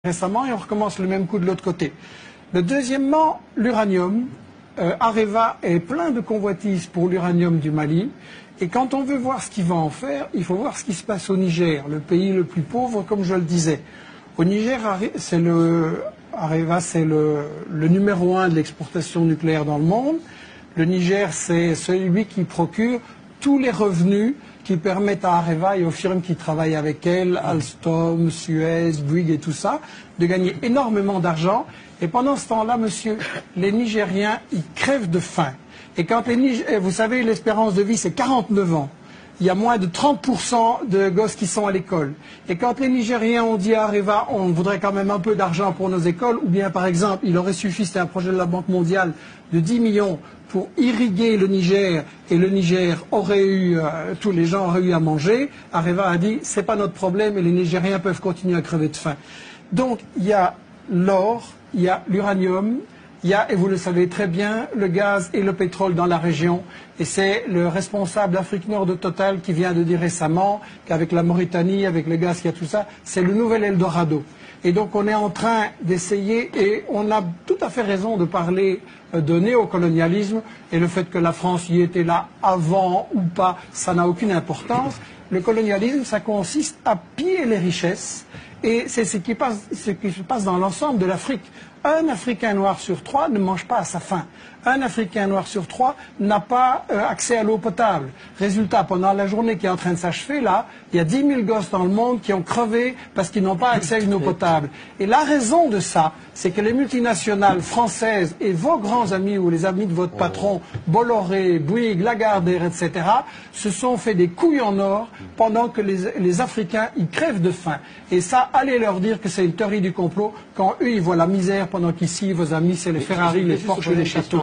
récemment et on recommence le même coup de l'autre côté. Deuxièmement, l'uranium. Areva est plein de convoitises pour l'uranium du Mali. Et quand on veut voir ce qu'il va en faire, il faut voir ce qui se passe au Niger, le pays le plus pauvre, comme je le disais. Au Niger, Areva, c'est le numéro 1 de l'exportation nucléaire dans le monde. Le Niger, c'est celui qui procure tous les revenus qui permettent à Areva et aux firmes qui travaillent avec elle, Alstom, Suez, Bouygues et tout ça, de gagner énormément d'argent. Et pendant ce temps-là, monsieur, les Nigériens, ils crèvent de faim. Et quand vous savez, l'espérance de vie, c'est 49 ans. Il y a moins de 30% de gosses qui sont à l'école. Et quand les Nigériens ont dit à Areva, on voudrait quand même un peu d'argent pour nos écoles, ou bien par exemple, il aurait suffi, c'était un projet de la Banque mondiale, de 10 millions pour irriguer le Niger, et le Niger aurait eu, tous les gens auraient eu à manger, Areva a dit, c'est pas notre problème et les Nigériens peuvent continuer à crever de faim. Donc, il y a l'or, il y a l'uranium, il y a, et vous le savez très bien, le gaz et le pétrole dans la région. Et c'est le responsable d'Afrique Nord de Total qui vient de dire récemment qu'avec la Mauritanie, avec le gaz, qu'il y a tout ça, c'est le nouvel Eldorado. Et donc on est en train d'essayer, et on a tout à fait raison de parler de néocolonialisme, et le fait que la France y était là avant ou pas, ça n'a aucune importance. Le colonialisme, ça consiste à piller les richesses, et c'est ce qui se passe dans l'ensemble de l'Afrique. Un Africain noir sur 3 ne mange pas à sa faim. Un Africain noir sur 3 n'a pas accès à l'eau potable. Résultat, pendant la journée qui est en train de s'achever, là, il y a 10 000 gosses dans le monde qui ont crevé parce qu'ils n'ont pas accès à une eau potable. Et la raison de ça, c'est que les multinationales françaises et vos grands amis ou les amis de votre patron, Bolloré, Bouygues, Lagardère, etc., se sont fait des couilles en or pendant que les Africains, ils crèvent de faim. Et ça, allez leur dire que c'est une théorie du complot quand eux, ils voient la misère pendant qu'ici, vos amis, c'est les Ferrari, les Porsche et les châteaux.